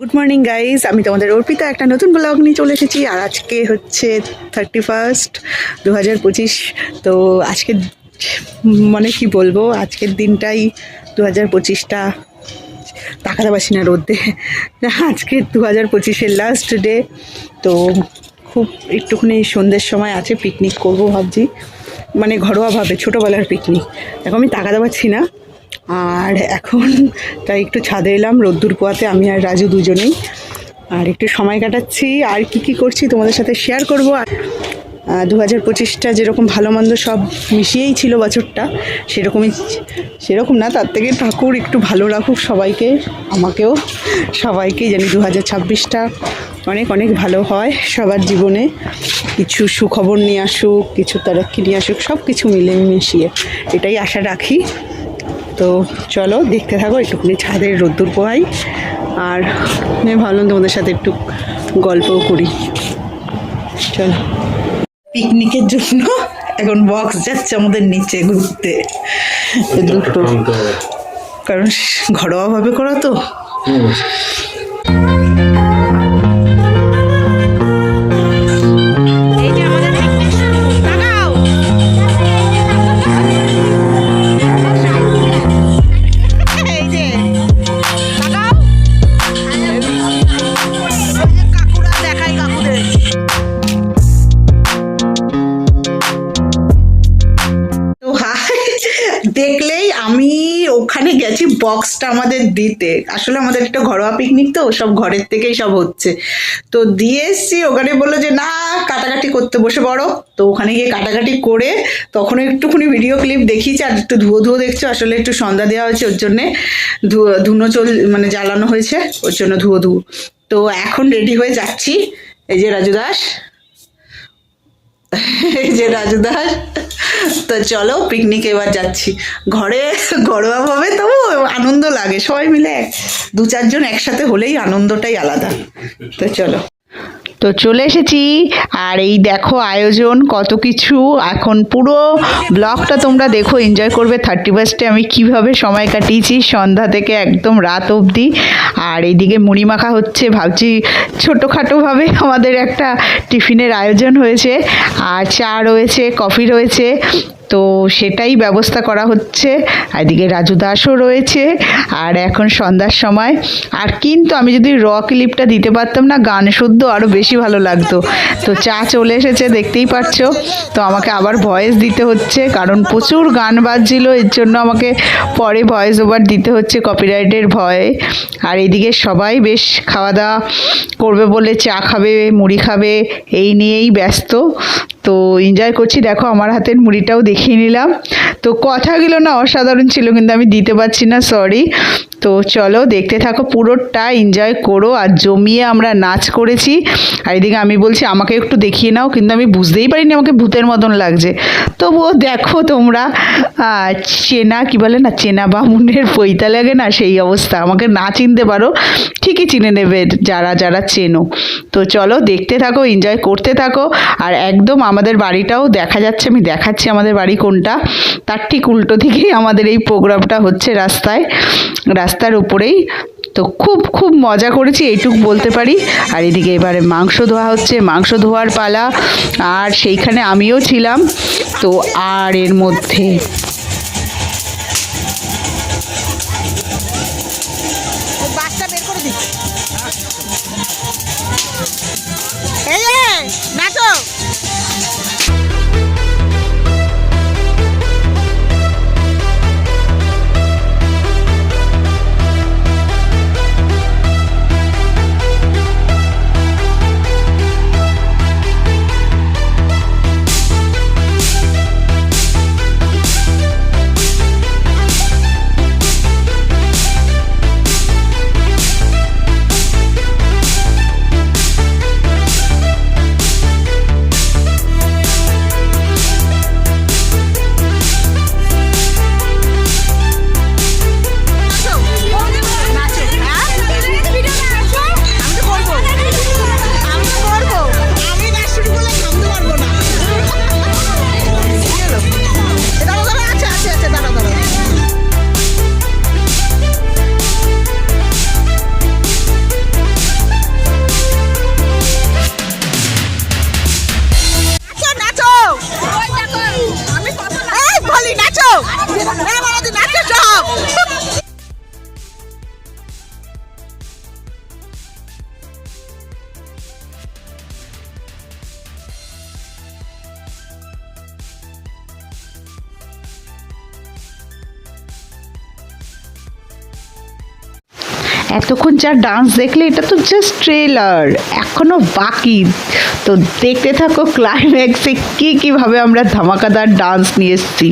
Good morning guys, আমি তোমাদের অর্পিতা একটা নতুন ব্লগ নিয়ে চলে এসেছি। আর আজকে হচ্ছে 31 2025। তো আজকে মানে কি বলবো, আজকের দিনটাই 2025টা তাকাতে পারছি না রোদে। আজকে 2025-এর লাস্ট ডে। তো খুব একটুখানি সন্ধ্যের সময় আছে, পিকনিক করব ভাবছি, মানে ঘরোয়াভাবে ছোটোবেলার পিকনিক। এখন আমি তাকাতে পারছি না। আর এখন তাই একটু ছাদে এলাম রোদ্দুর পোয়াতে, আমি আর রাজু দুজনেই। আর একটু সময় কাটাচ্ছি, আর কি করছি তোমাদের সাথে শেয়ার করবো। 2025টা যেরকম ভালো মন্দ সব মিশিয়েই ছিল বছরটা, সেরকম না, তার থেকে ঠাকুর একটু ভালো রাখুক সবাইকে, আমাকেও, সবাইকেই। জানি 2026টা অনেক অনেক ভালো হয় সবার জীবনে, কিছু সুখবর নিয়ে আসুক, কিছু তারাক্কি নিয়ে আসুক, সব কিছু মিলে মিশিয়ে, এটাই আশা রাখি। তো চলো দেখতে থাকো, একটুখানি ছাদের রোদ্দুর পোহাই। আর আমি ভাবলাম তোমাদের সাথে একটু গল্পও করি। চলো, পিকনিকের জন্য এখন বক্স যাচ্ছে আমাদের নিচে ঘুরতে, দুটো, কারণ ঘরোয়াভাবে করা তো। দেখলেই আমি ওখানে গেছি বক্সটা আমাদের দিতে। আসলে আমাদের একটা ঘরোয়া পিকনিক, তো সব ঘরের থেকেই সব হচ্ছে। তো দিয়ে এসছি, ওখানে বললো যে না, কাটাকাটি করতে বসে পড়ো। তো ওখানে গিয়ে কাটাকাটি করে তখন একটুখানি ভিডিও ক্লিপ দেখিয়েছি। আর একটু ধুয়ো দেখছো, আসলে একটু সন্ধ্যা দেওয়া হয়েছে, ওর জন্যে ধুনো মানে জ্বালানো হয়েছে, ওর জন্য ধুয়ো। তো এখন রেডি হয়ে যাচ্ছি। এই যে রাজু দাস, তো চলো পিকনিকে এবার যাচ্ছি। ঘরোয়াভাবে তবু আনন্দ লাগে, সবাই মিলে দু চারজন একসাথে হলেই আনন্দটাই আলাদা। তো চলো, তো চলে এসেছি। আর এই দেখো আয়োজন কত কিছু। এখন পুরো ব্লগটা তোমরা দেখো, এনজয় করবে 31স্টে আমি কিভাবে সময় কাটিয়েছি সন্ধ্যা থেকে একদম রাত অবধি। আর এইদিকে মুড়ি মাখা হচ্ছে, ভাবছি ছোটোখাটোভাবে আমাদের একটা টিফিনের আয়োজন হয়েছে। আর চা রয়েছে, কফি রয়েছে, তো সেটাই ব্যবস্থা করা হচ্ছে। এদিকে রাজু দাসও রয়েছে। আর এখন সন্ধ্যার সময়। আর কিন্তু আমি যদি র ক্লিপটা দিতে পারতাম না, গান শুদ্ধ আরও বেশি ভালো লাগতো। তো চা চলে এসেছে, দেখতেই পাচ্ছ। তো আমাকে আবার ভয়েস দিতে হচ্ছে, কারণ প্রচুর গান বাজছিল, এর জন্য আমাকে পরে ভয়েস ওভার দিতে হচ্ছে কপিরাইটের ভয়ে। আর এদিকে সবাই বেশ খাওয়া দাওয়া করবে বলে চা খাবে, মুড়ি খাবে, এই নিয়েই ব্যস্ত। তো এনজয় করছি। দেখো আমার হাতের মুড়িটাও দেখিয়ে নিলাম। তো কথাগুলো না অসাধারণ ছিল, কিন্তু আমি দিতে পারছি না, সরি। তো চলো দেখতে থাকো, পুরোটা এনজয় করো। আর জমিয়ে আমরা নাচ করেছি। আর এদিকে আমি বলছি আমাকে একটু দেখিয়ে নাও, কিন্তু আমি বুঝতেই পারিনি আমাকে ভূতের মতন লাগছে। তবুও দেখো তোমরা, চেনা কি বলে না, চেনা বামুনের পৈতা লাগে না, সেই অবস্থা। আমাকে না চিনতে পারো, ঠিকই চিনে নেবে যারা যারা চেনো। তো চলো দেখতে থাকো, এনজয় করতে থাকো। আর একদম আমাদের বাড়িটাও দেখা যাচ্ছে, আমি দেখাচ্ছি আমাদের বাড়ি কোনটা। তার ঠিক উল্টো দিকেই আমাদের এই প্রোগ্রামটা হচ্ছে, রাস্তার উপরেই। তো খুব মজা করেছি, এইটুক বলতে পারি। আর এদিকে এবারে মাংস ধোয়া হচ্ছে, মাংস ধোয়ার পালা। আর সেইখানে আমিও ছিলাম। তো আর এর মধ্যে নাচো। এতক্ষণ যা ডান্স দেখলে এটা তো জাস্ট ট্রেলার, এখনো বাকি। তো দেখতে থাকো ক্লাইম্যাক্সে কীভাবে আমরা ধামাকাদার ডান্স নিয়ে এসেছি।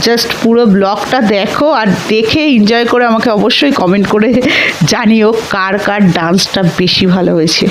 জাস্ট পুরো ব্লগটা দেখো আর দেখে এনজয় করে আমাকে অবশ্যই কমেন্ট করে জানিও কার কার ডান্সটা বেশি ভালো হয়েছে।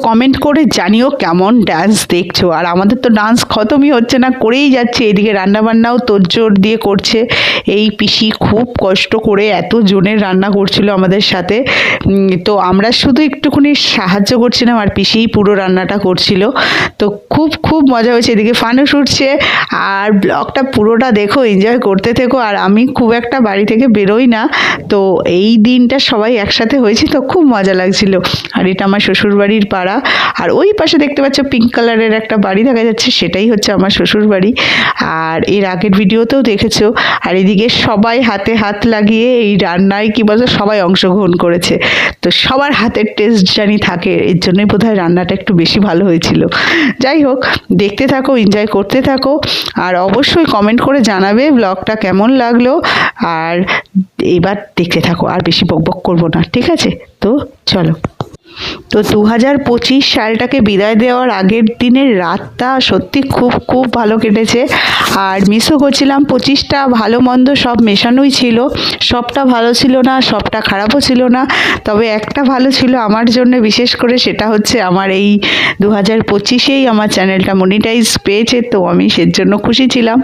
কমেন্ট করে জানিও কেমন ডান্স দেখছো। আর আমাদের তো ডান্স খতমই হচ্ছে না, করেই যাচ্ছে। এদিকে রান্নাবান্নাও তোড়জোড় দিয়ে করছে এই পিসি, খুব কষ্ট করে এত জনের রান্না করছিল আমাদের সাথে। তো আমরা শুধু একটুখানি সাহায্য করছিলাম আর পিসিই পুরো রান্নাটা করছিল। তো খুব খুব মজা হয়েছে। এদিকে ফানুস উঠছে। আর ব্লগটা পুরোটা দেখো, এনজয় করতে থেকো। আর আমি খুব একটা বাড়ি থেকে বেরোই না, তো এই দিনটা সবাই একসাথে হয়েছি, তো খুব মজা লাগছিল। আর এটা আমার শ্বশুরবাড়ির পাড়া। আর ওই পাশে দেখতে পাচ্ছ পিঙ্ক কালারের একটা বাড়ি দেখা যাচ্ছে, সেটাই হচ্ছে আমার শ্বশুর বাড়ি। আর এর আগের ভিডিওতেও দেখেছো। আর এদিকে সবাই হাতে হাত লাগিয়ে এই রান্নায় কি বলতো সবাই অংশগ্রহণ করেছে। তো সবার হাতের টেস্ট জানি থাকে, এর জন্যই বোধহয় রান্নাটা একটু বেশি ভালো হয়েছিল। যাই হোক, দেখতে থাকো, এনজয় করতে থাকো, আর অবশ্যই কমেন্ট করে জানাবে ব্লগটা কেমন লাগলো। আর এবার দেখতে থাকো, আর বেশি বকবক করবো না, ঠিক আছে? তো চলো। তো 2025 সালটাকে বিদায় দেওয়ার আগের দিনের রাতটা সত্যি খুব খুব ভালো কেটেছে। আর মিসও করছিলাম, 25টা ভালো মন্দ সব মেশানোই ছিল, সবটা ভালো ছিল না, সবটা খারাপও ছিল না। তবে একটা ভালো ছিল আমার জন্য বিশেষ করে, সেটা হচ্ছে আমার এই 2025-এই আমার চ্যানেলটা মনিটাইজ পেয়েছে, তো আমি সের জন্য খুশি ছিলাম।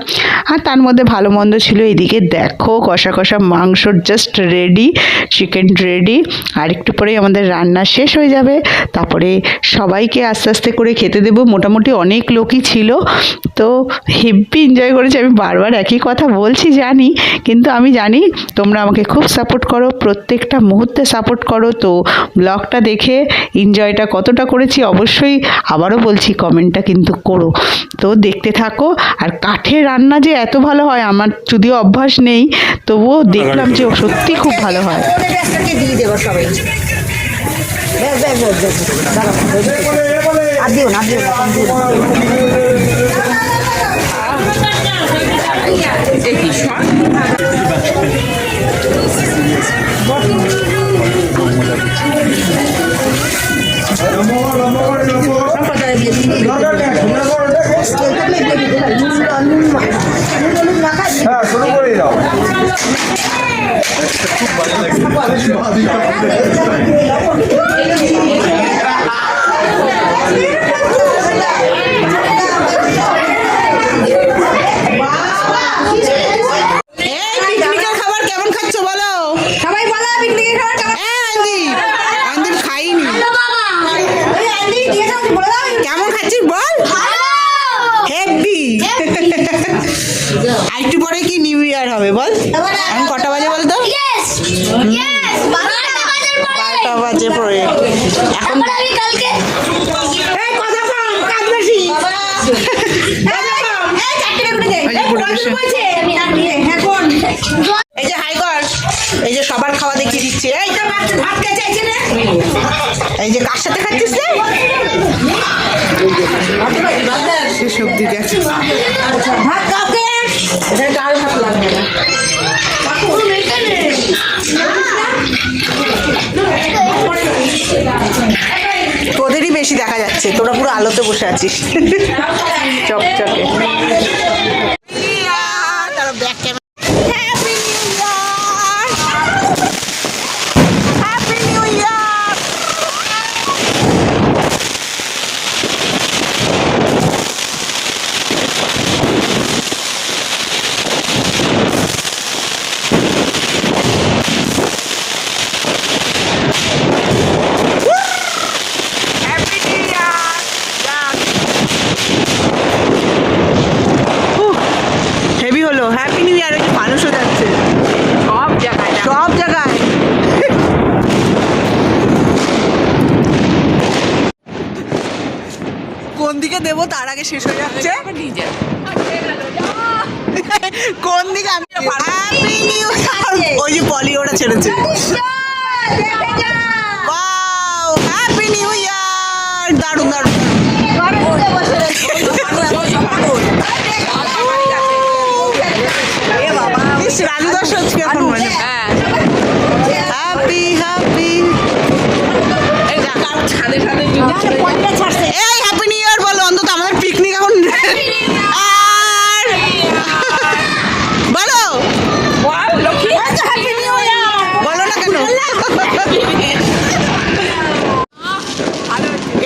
আর তার মধ্যে ভালো মন্দ ছিল। এদিকে দেখো কষা কষা মাংস জাস্ট রেডি, চিকেন রেডি, আর একটু পরেই আমাদের রান্না শেষ হয়ে যাবে। তারপরে সবাইকে আস্তে আস্তে করে খেতে দেবো। মোটামুটি অনেক লোকই ছিল, তো হেভি এনজয় করেছি। আমি বারবার একই কথা বলছি জানি, কিন্তু আমি জানি তোমরা আমাকে খুব সাপোর্ট করো, প্রত্যেকটা মুহূর্তে সাপোর্ট করো। তো ব্লগটা দেখে এনজয়টা কতটা করেছি অবশ্যই আবারও বলছি, কমেন্টটা কিন্তু করো। তো দেখতে থাকো। আর কাঠের রান্না যে এত ভালো হয়, আমার যদিও অভ্যাস নেই, তবুও দেখলাম যে সত্যি খুব ভালো হয়। দিয়ে দেবো সবাই। আর দিও না, দিও না, শুরু করে দাও। একটু পরে কি নিউ ইয়ার হবে বল? এখন কটা বাজে বল তো? 12টা বাজে পরে। এখন এই যে হাই কর, এই যে সবার খাওয়া দেখিয়ে দিচ্ছে। এই যে কার সাথে খাচ্ছিস রে? সেসব দিকে ভাত কাউকে আর ভাত লাগবে না। তোদেরই বেশি দেখা যাচ্ছে, তোরা পুরো আলোতে বসে আছিস চকচকে। Happy new year. মানুষও যাচ্ছে সব জায়গায়, সব জায়গায়। কোন দিকে দেবো তার আগে শেষ হয়ে যাচ্ছে। কোন দিকে? আমি হ্যাপি নিউ ইয়ার। ওই যে পলি ওরা ছেড়েছে। Wow, happy new year. দারুণ দারুণ। রাজু দাস হচ্ছে এখন মানে হ্যাপি হ্যাপি। এই হ্যাপি নিউ ইয়ার বলো অন্তত, আমাদের পিকনিক এখন। আর বলো বলো না কেন?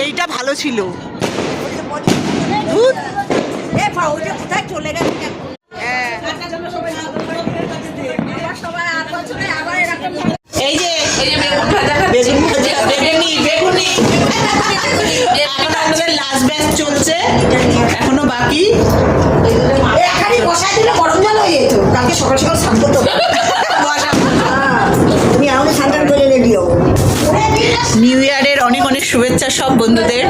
এইটা ভালো ছিল। চলে গেছে। এই যে বেগুন ভাজা, বেগুনি এখন আমাদের লাস্ট ব্যাচ চলছে, এখনো বাকি। গরম জল হয়ে যেত, কালকে সকাল সকাল স্নান করতে হবে। তুমি এখন স্নান করে রেডি হবো। নিউ ইয়ারের অনেক অনেক শুভেচ্ছা সব বন্ধুদের।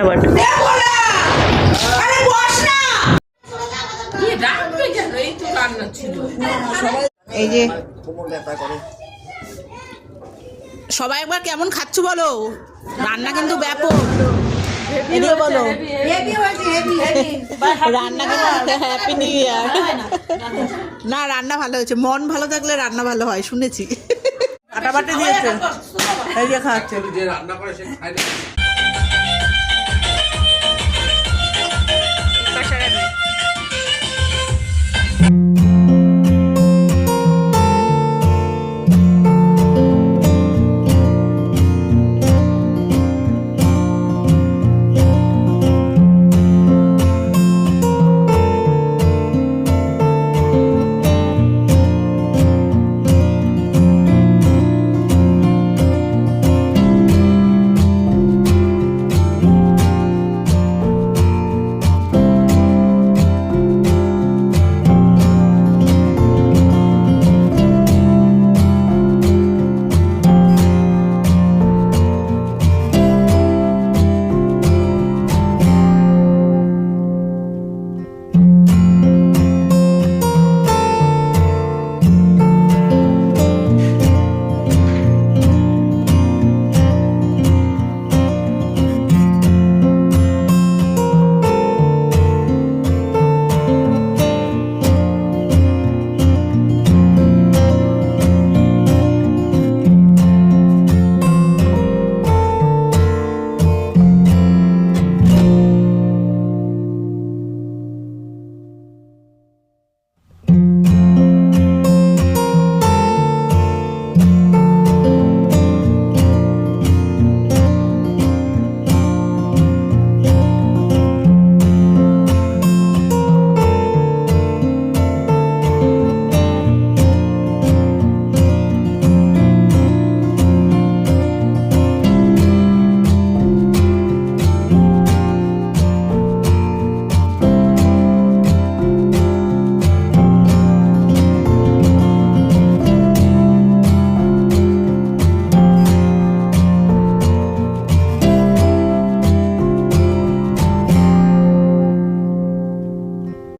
ফটাফট। এই যে সবাই একবার কেমন খাচ্ছ বলো, রান্না কিন্তু ব্যাপক। এদিকে বলো রান্না কিন্তু হ্যাপি নিউ ইয়ার। না রান্না ভালো হয়েছে, মন ভালো থাকলে রান্না ভালো হয় শুনেছি। ফাটাফাটি দিয়েছে, এই যে খাচ্ছে। যে রান্না করে সে খায় না।